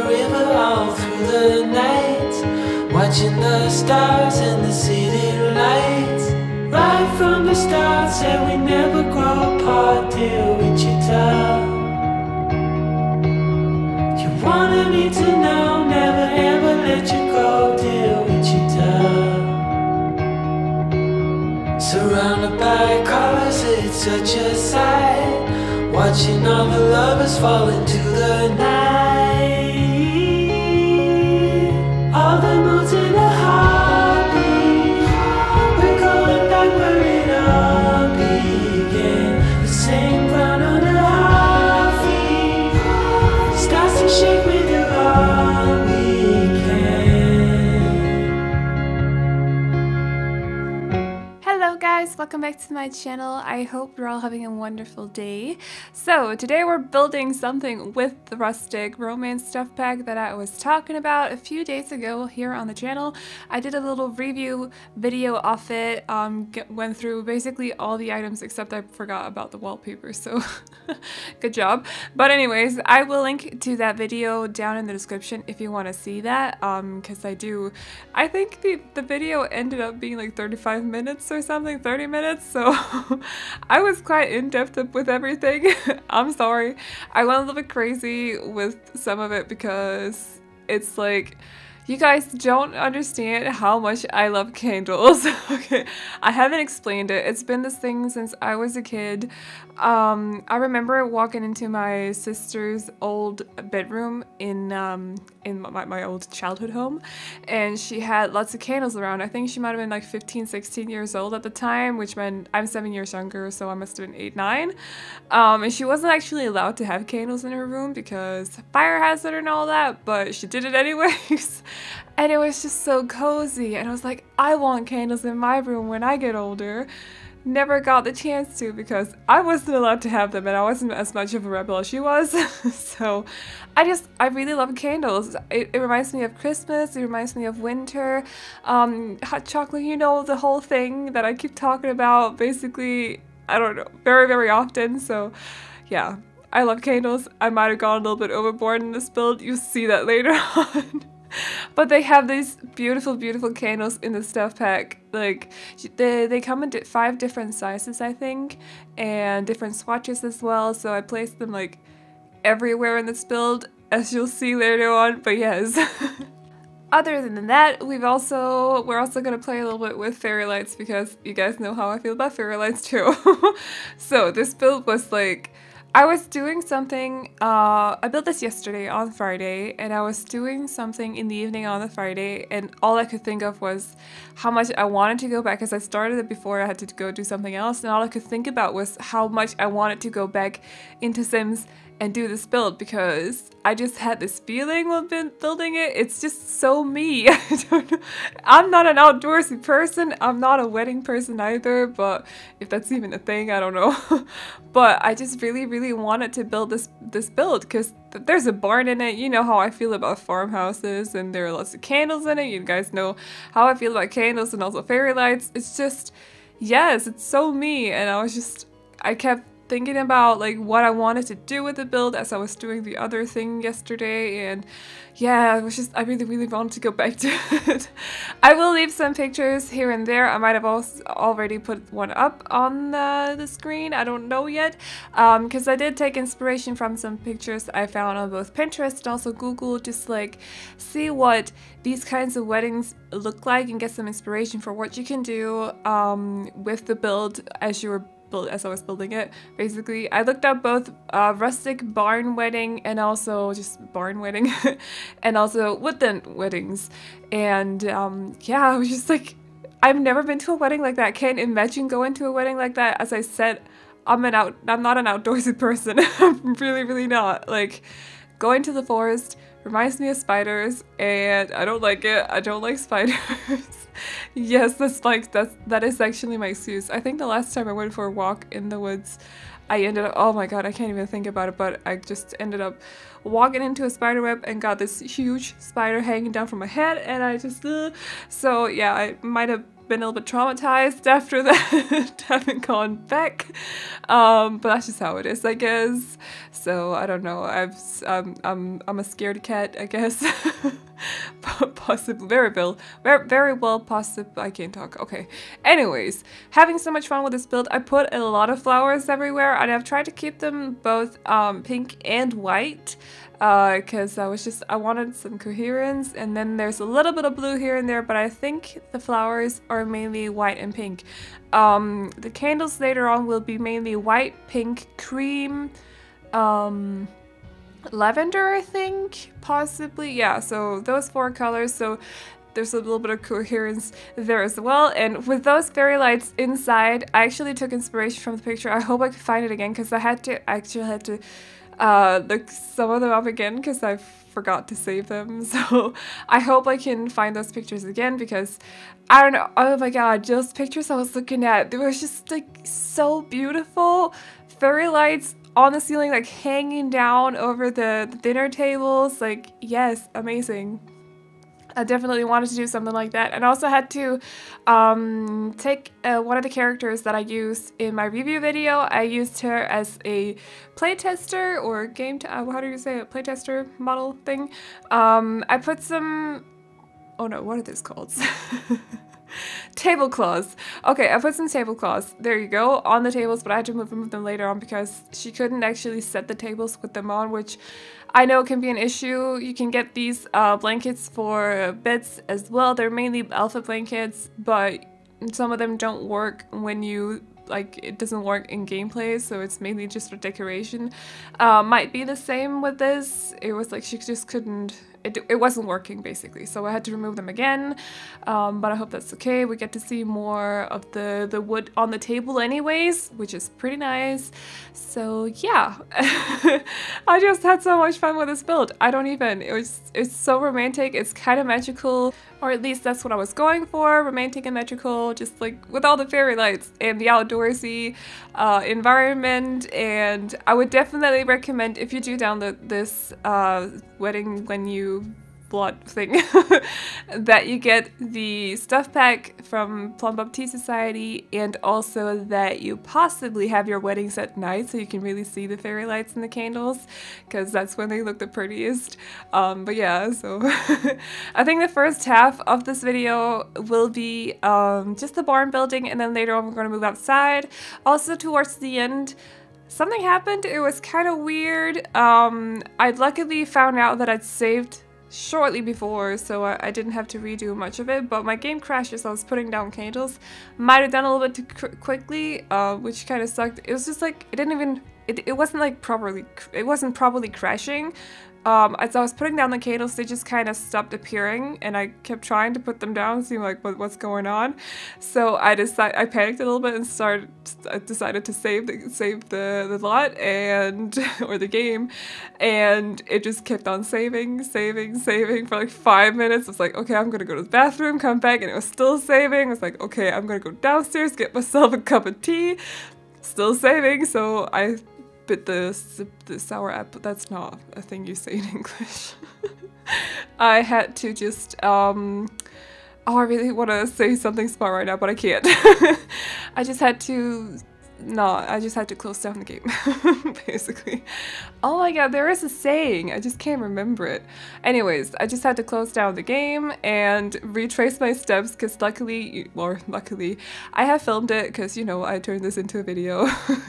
river all through the night, watching the stars and the city lights. Right from the start, said we never grow apart, dear Wichita. You wanted me to know, never ever let you go, dear Wichita. Surrounded by colors, it's such a sight, watching all the lovers fall into the night. All the moods in a heartbeat, we're going back where it all began. The same ground under our feet, starts to shake with you all we can. Hello guys, welcome back to my channel. I hope you're all having a wonderful day. So today we're building something with the rustic romance stuff pack that I was talking about a few days ago here on the channel. I did a little review video of it, went through basically all the items except I forgot about the wallpaper, so good job. But anyways, I will link to that video down in the description if you want to see that, because I think the video ended up being like 35 minutes or something, 30 minutes, so I was quite in-depth with everything. I'm sorry. I went a little bit crazy with some of it because it's like, you guys don't understand how much I love candles. Okay, I haven't explained it. It's been this thing since I was a kid. I remember walking into my sister's old bedroom in my old childhood home, and she had lots of candles around. I think she might have been like 15, 16 years old at the time, which meant I'm 7 years younger, so I must have been 8, 9. And she wasn't actually allowed to have candles in her room because fire hazard and all that, but she did it anyways. And it was just so cozy, and I was like, I want candles in my room when I get older. Never got the chance to because I wasn't allowed to have them and I wasn't as much of a rebel as she was. So I really love candles. It reminds me of Christmas, it reminds me of winter, hot chocolate, you know, the whole thing that I keep talking about basically, I don't know, very, very often. So yeah, I love candles. I might have gone a little bit overboard in this build. You'll see that later on. But they have these beautiful, beautiful candles in the stuff pack. Like, they come in 5 different sizes, I think, and different swatches as well. So I placed them like everywhere in this build, as you'll see later on. But yes. Other than that, we're also gonna play a little bit with fairy lights because you guys know how I feel about fairy lights too. So this build was like, I was doing something, I built this yesterday on Friday, and I was doing something in the evening on the Friday, and all I could think of was how much I wanted to go back, because I started it before I had to go do something else, and all I could think about was how much I wanted to go back into Sims and do this build, because I just had this feeling while building it. It's just so me. I don't know. I'm not an outdoorsy person. I'm not a wedding person either, but if that's even a thing, I don't know. But I just really, really wanted to build this build because there's a barn in it. You know how I feel about farmhouses, and there are lots of candles in it. You guys know how I feel about candles and also fairy lights. It's just, yes, it's so me. And I kept thinking about like what I wanted to do with the build as I was doing the other thing yesterday, and yeah, I really, really wanted to go back to it. I will leave some pictures here and there. I might have also already put one up on the screen, I don't know yet, because I did take inspiration from some pictures I found on both Pinterest and also Google, just like see what these kinds of weddings look like and get some inspiration for what you can do with the build as I was building it. Basically, I looked up both rustic barn wedding and also just barn wedding and also woodland weddings, and yeah, I was just like, I've never been to a wedding like that. Can't imagine going to a wedding like that. As I said, I'm not an outdoorsy person. I'm really, really not. Like, going to the forest reminds me of spiders, and I don't like it. I don't like spiders. Yes, that is actually my excuse. I think the last time I went for a walk in the woods, I ended up, oh my god, I can't even think about it, but I just ended up walking into a spider web and got this huge spider hanging down from my head, and I just, so yeah, I might have been a little bit traumatized after that, haven't gone back. But that's just how it is, I guess. So I don't know. I'm a scaredy cat, I guess. Possibly, very well possible. I can't talk. Okay. Anyways, having so much fun with this build. I put a lot of flowers everywhere, and I've tried to keep them both pink and white. Because I wanted some coherence, and then there's a little bit of blue here and there, but I think the flowers are mainly white and pink. The candles later on will be mainly white, pink, cream, lavender, I think, possibly. Yeah, so those 4 colors, so there's a little bit of coherence there as well. And with those fairy lights inside, I actually took inspiration from the picture. I hope I could find it again, because I actually had to look some of them up again because I forgot to save them. So I hope I can find those pictures again, because I don't know, oh my god, those pictures I was looking at, they were just like so beautiful. Fairy lights on the ceiling, like hanging down over the dinner tables, like yes, amazing. I definitely wanted to do something like that. And I also had to take one of the characters that I used in my review video. I used her as a playtester or how do you say it? Playtester model thing. I put some, oh no, what are these called? Tablecloths. Okay, I put some tablecloths, there you go, on the tables, but I had to remove them later on because she couldn't actually set the tables with them on, which I know can be an issue. You can get these blankets for beds as well. They're mainly alpha blankets, but some of them don't work when you, like, it doesn't work in gameplay, so it's mainly just for decoration. Might be the same with this. It was like she just couldn't, it wasn't working basically, so I had to remove them again, but I hope that's okay. We get to see more of the wood on the table anyways, which is pretty nice. So yeah, I just had so much fun with this build. I don't even, it's so romantic, it's kind of magical, or at least that's what I was going for, romantic and magical, just like with all the fairy lights and the outdoorsy environment. And I would definitely recommend, if you do download this wedding when you blood thing, that you get the stuff pack from Plum Bub Tea Society, and also that you possibly have your weddings at night so you can really see the fairy lights and the candles, because that's when they look the prettiest. But yeah, so I think the first half of this video will be just the barn building, and then later on we're going to move outside. Also towards the end, something happened. It was kind of weird. I luckily found out that I'd saved shortly before, so I didn't have to redo much of it, but my game crashed as I was putting down candles. Might have done a little bit too quickly, which kind of sucked. It was just like, it wasn't like properly crashing. As I was putting down the candles, they just kind of stopped appearing, and I kept trying to put them down, seeing like what's going on. So I panicked a little bit and I decided to save the lot and or the game, and it just kept on saving for like 5 minutes. I was like, okay, I'm gonna go to the bathroom, come back, and it was still saving. I was like, okay, I'm gonna go downstairs, get myself a cup of tea, still saving. So I bit the sour apple. That's not a thing you say in English. I had to just oh, I really want to say something smart right now, but I can't. I just had to close down the game, basically. Oh my god, there is a saying, I just can't remember it. Anyways, I just had to close down the game and retrace my steps, because luckily, I have filmed it, because, you know, I turned this into a video.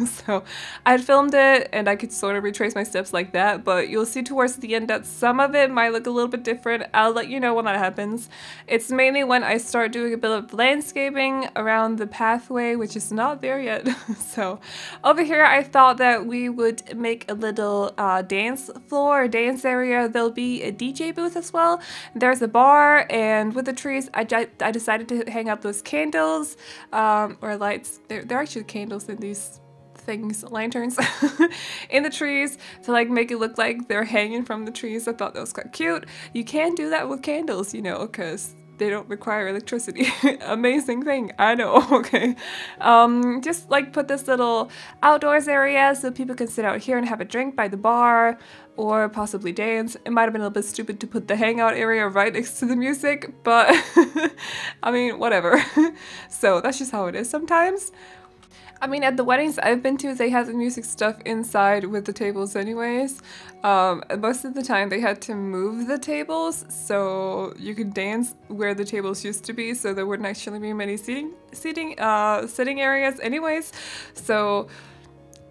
So I had filmed it, and I could sort of retrace my steps like that, but you'll see towards the end that some of it might look a little bit different. I'll let you know when that happens. It's mainly when I start doing a bit of landscaping around the pathway, which is not there yet. So over here I thought that we would make a little dance floor, dance area. There'll be a DJ booth as well. There's a bar, and with the trees I decided to hang up those candles or lights. They're actually candles in these things, lanterns, in the trees to like make it look like they're hanging from the trees. I thought that was quite cute. You can do that with candles, you know, because they don't require electricity. Amazing thing, I know, okay. Just like put this little outdoors area so people can sit out here and have a drink by the bar. or possibly dance. It might have been a little bit stupid to put the hangout area right next to the music, but I mean, whatever. So that's just how it is sometimes. I mean, at the weddings I've been to, they had the music stuff inside with the tables anyways. Most of the time they had to move the tables so you could dance where the tables used to be, so there wouldn't actually be many sitting areas anyways. So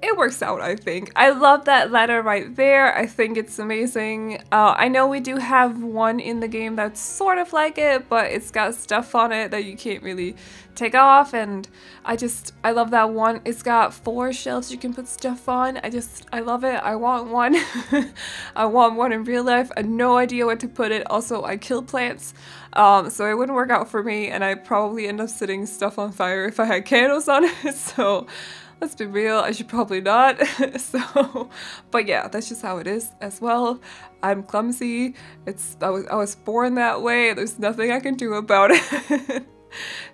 it works out, I think. I love that ladder right there. I think it's amazing. I know we do have one in the game that's sort of like it, but it's got stuff on it that you can't really take off, and I love that one. It's got 4 shelves you can put stuff on. I love it. I want one. I want one in real life. I have no idea where to put it. Also, I kill plants, so it wouldn't work out for me, and I'd probably end up setting stuff on fire if I had candles on it, so let's be real, I should probably not. So, but yeah, that's just how it is as well. I'm clumsy. I was born that way. There's nothing I can do about it.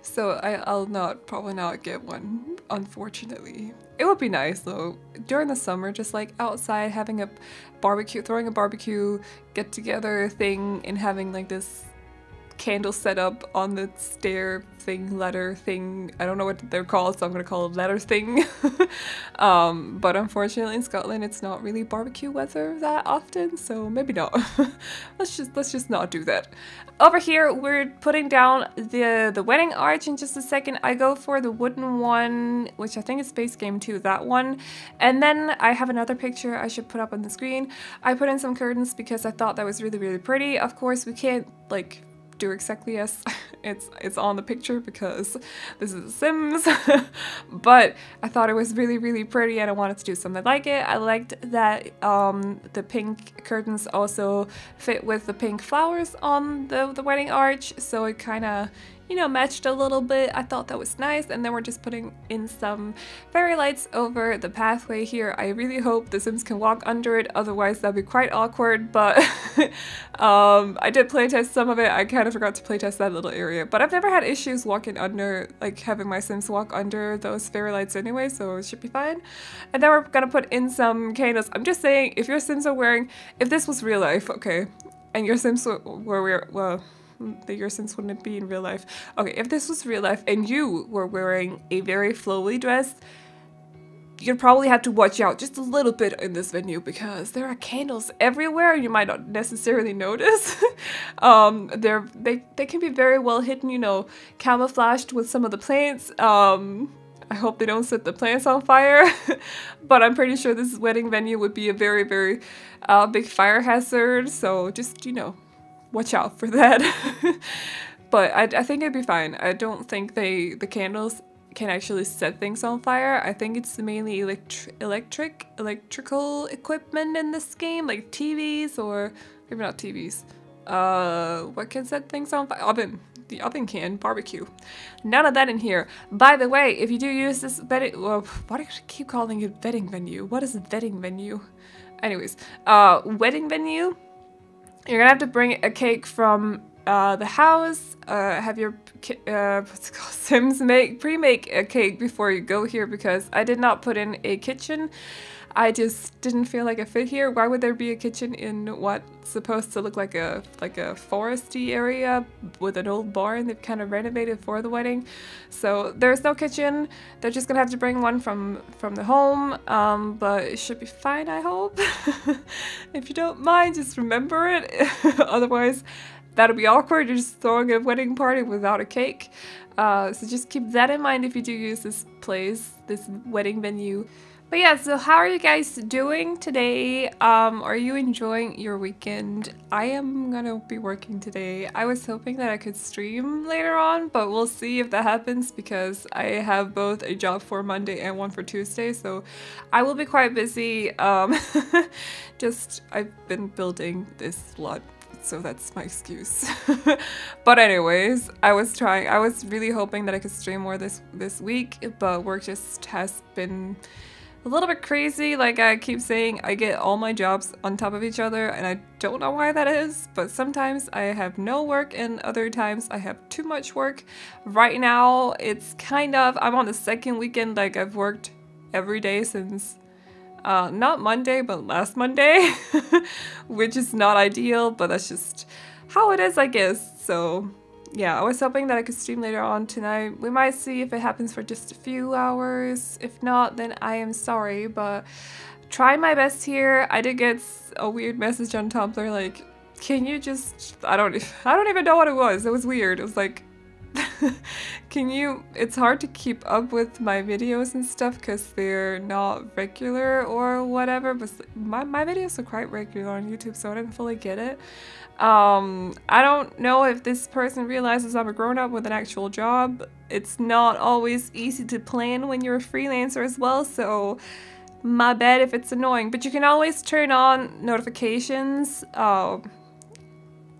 So I'll probably not get one, unfortunately. It would be nice though, during the summer, just like outside having a barbecue, throwing a barbecue get together thing and having like this candle set up on the stair thing, ladder thing. I don't know what they're called, so I'm gonna call it ladder thing. But unfortunately in Scotland it's not really barbecue weather that often, so maybe not. let's just not do that. Over here we're putting down the wedding arch in just a second. I go for the wooden one, which I think is base game 2, that one. And then I have another picture I should put up on the screen. I put in some curtains because I thought that was really, really pretty. Of course we can't like do exactly as it's on the picture because this is The Sims, but I thought it was really, really pretty and I wanted to do something like it. I liked that the pink curtains also fit with the pink flowers on the wedding arch, so it kind of, you know, matched a little bit. I thought that was nice. And then we're just putting in some fairy lights over the pathway here. I really hope the Sims can walk under it, otherwise that'd be quite awkward, but I did playtest some of it. I kind of forgot to playtest that little area, but I've never had issues walking under, like having my Sims walk under those fairy lights anyway, so it should be fine. And then we're gonna put in some candles. I'm just saying, if your Sims are wearing, if this was real life, okay, and your Sims were well, your Sims wouldn't be in real life. Okay, if this was real life and you were wearing a very flowy dress, you'd probably have to watch out just a little bit in this venue because there are candles everywhere. You might not necessarily notice. They can be very well hidden, you know, camouflaged with some of the plants. I hope they don't set the plants on fire, but I'm pretty sure this wedding venue would be a very, very big fire hazard. So just, you know, watch out for that. But I think it'd be fine. I don't think the candles can actually set things on fire. I think it's mainly electrical equipment in this game, like TVs, or maybe not TVs. What can set things on fire? Oven. The oven can. Barbecue. None of that in here. By the way, if you do use this wedding, well, why do I keep calling it wedding venue? What is a wedding venue? Anyways, wedding venue. You're gonna have to bring a cake from the house. Have your Sims pre-make a cake before you go here, because I did not put in a kitchen. I just didn't feel like it fit here. Why would there be a kitchen in what's supposed to look like a foresty area with an old barn they've kind of renovated for the wedding? So there's no kitchen. They're just gonna have to bring one from the home, but it should be fine, I hope. If you don't mind, just remember it. Otherwise, that'll be awkward. You're just throwing a wedding party without a cake. So just keep that in mind if you do use this place, this wedding venue. But yeah, so how are you guys doing today? Are you enjoying your weekend? I am gonna be working today. I was hoping that I could stream later on, but we'll see if that happens because I have both a job for Monday and one for Tuesday, so I will be quite busy. I've been building this lot, so that's my excuse. But anyways, I was really hoping that I could stream more this week, but work just has been a little bit crazy. Like I keep saying, I get all my jobs on top of each other and I don't know why that is, but sometimes I have no work and other times I have too much work. Right now it's kind of, I'm on the second weekend, like I've worked every day since not Monday, but last Monday, which is not ideal, but that's just how it is, I guess. So yeah, I was hoping that I could stream later on tonight. We might see if it happens for just a few hours. If not, then I am sorry, but trying my best here. I did get a weird message on Tumblr like, can you just, I don't even know what it was. It was weird. It was like, it's hard to keep up with my videos and stuff because they're not regular or whatever, but my videos are quite regular on YouTube, so I didn't fully get it. I don't know if this person realizes I'm a grown-up with an actual job. It's not always easy to plan when you're a freelancer as well, so my bad if it's annoying, but you can always turn on notifications.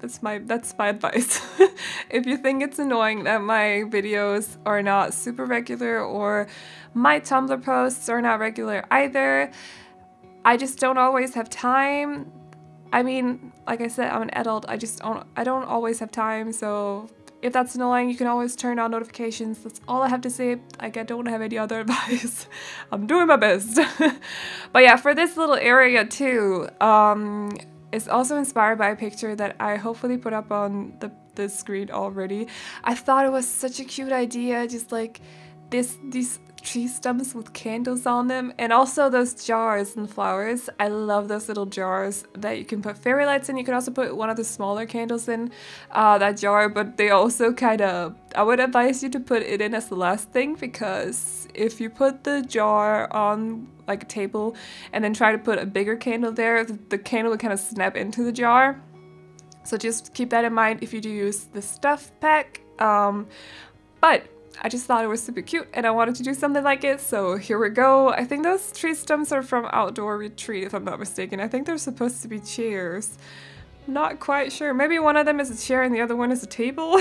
That's my advice. If you think it's annoying that my videos are not super regular or my Tumblr posts are not regular either, I just don't always have time. I mean, like I said, I'm an adult. I don't always have time, so if that's annoying, you can always turn on notifications. That's all I have to say. Like, I don't have any other advice. I'm doing my best. But yeah, for this little area too, it's also inspired by a picture that I hopefully put up on the screen already. I thought it was such a cute idea, just like these tree stumps with candles on them, and also those jars and flowers. I love those little jars that you can put fairy lights in. You can also put one of the smaller candles in that jar, but they also kind of, I would advise you to put it in as the last thing, because if you put the jar on like a table and then try to put a bigger candle there, the candle would kind of snap into the jar. So just keep that in mind if you do use the stuff pack. But I just thought it was super cute and I wanted to do something like it, so here we go. I think those tree stumps are from Outdoor Retreat, if I'm not mistaken. I think they're supposed to be chairs. Not quite sure. Maybe one of them is a chair and the other one is a table.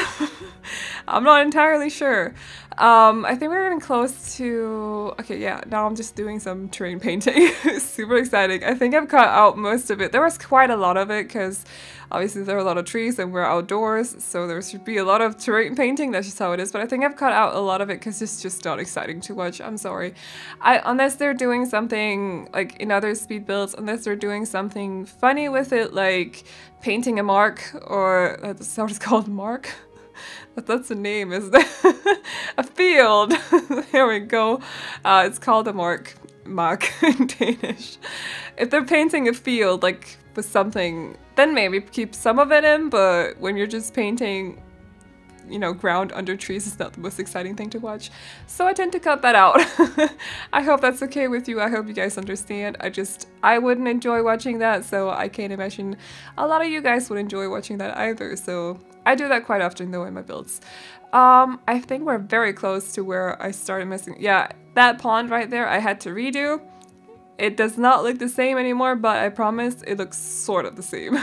I'm not entirely sure. I think we're getting close to... Okay, yeah, now I'm just doing some terrain painting. Super exciting. I think I've cut out most of it. There was quite a lot of it because obviously there are a lot of trees and we're outdoors, so there should be a lot of terrain painting. That's just how it is. But I think I've cut out a lot of it because it's just not exciting to watch. I'm sorry. Unless they're doing something like in other speed builds, unless they're doing something funny with it, like painting a mark, or that's what it's called, mark? That's a name, isn't it? A field. There we go. It's called a mark in Danish. If they're painting a field like with something, then maybe keep some of it in, but when you're just painting, you know, ground under trees is not the most exciting thing to watch. So I tend to cut that out. I hope that's okay with you. I hope you guys understand. I wouldn't enjoy watching that, so I can't imagine a lot of you guys would enjoy watching that either. So I do that quite often though in my builds. I think we're very close to where I started missing. Yeah, that pond right there I had to redo. It does not look the same anymore, but I promise it looks sort of the same.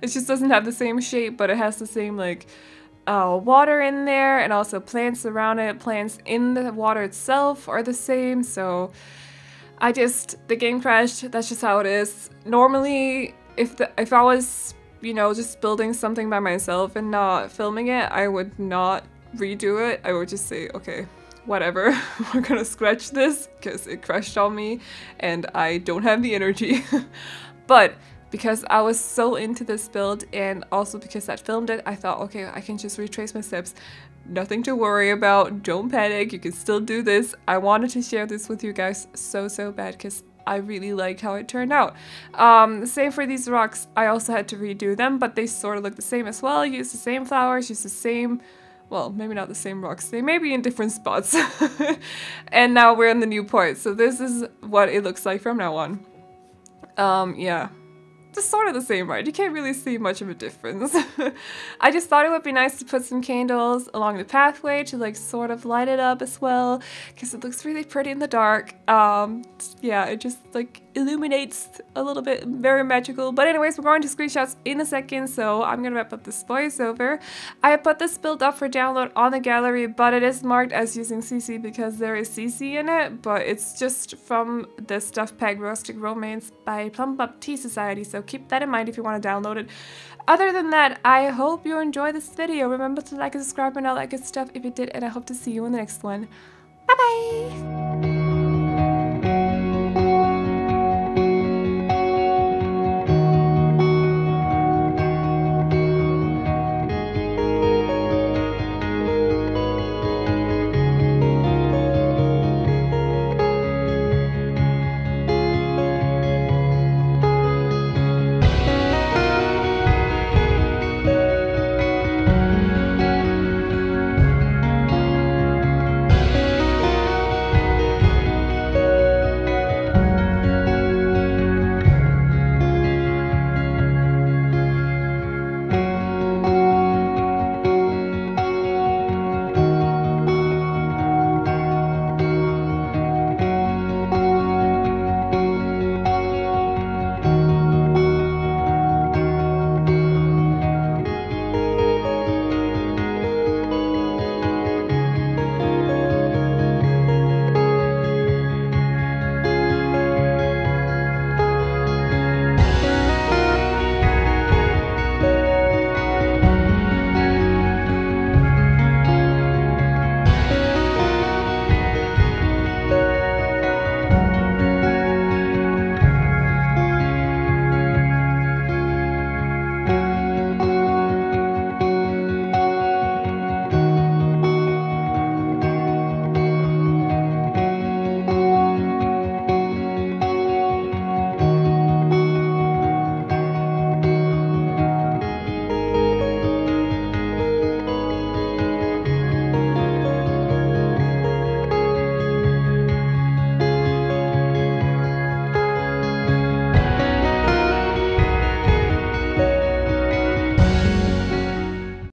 It just doesn't have the same shape, but it has the same like water in there, and also plants around it. Plants in the water itself are the same, so the game crashed. That's just how it is. Normally, if I was, you know, just building something by myself and not filming it, I would not redo it. I would just say, okay, whatever, we're gonna scratch this because it crashed on me and I don't have the energy. But because I was so into this build, and also because I filmed it, I thought, okay, I can just retrace my steps. Nothing to worry about, don't panic, you can still do this. I wanted to share this with you guys so bad because I really liked how it turned out. Same for these rocks, I also had to redo them, but they sort of look the same as well. Use the same flowers, use the same, well, maybe not the same rocks, they may be in different spots. And now we're in the new part, so this is what it looks like from now on. Yeah. Just sort of the same, right? You can't really see much of a difference. I just thought it would be nice to put some candles along the pathway to like sort of light it up as well, because it looks really pretty in the dark. Yeah, it just like illuminates a little bit, very magical. But anyways, we're going to screenshots in a second, so I'm gonna wrap up this voiceover. I put this build up for download on the gallery, but it is marked as using CC because there is CC in it, but it's just from the Stuff Pack Rustic Romance by Plum Up Tea Society, so keep that in mind if you want to download it. Other than that, I hope you enjoyed this video. Remember to like and subscribe and all that good stuff if you did, and I hope to see you in the next one. Bye bye!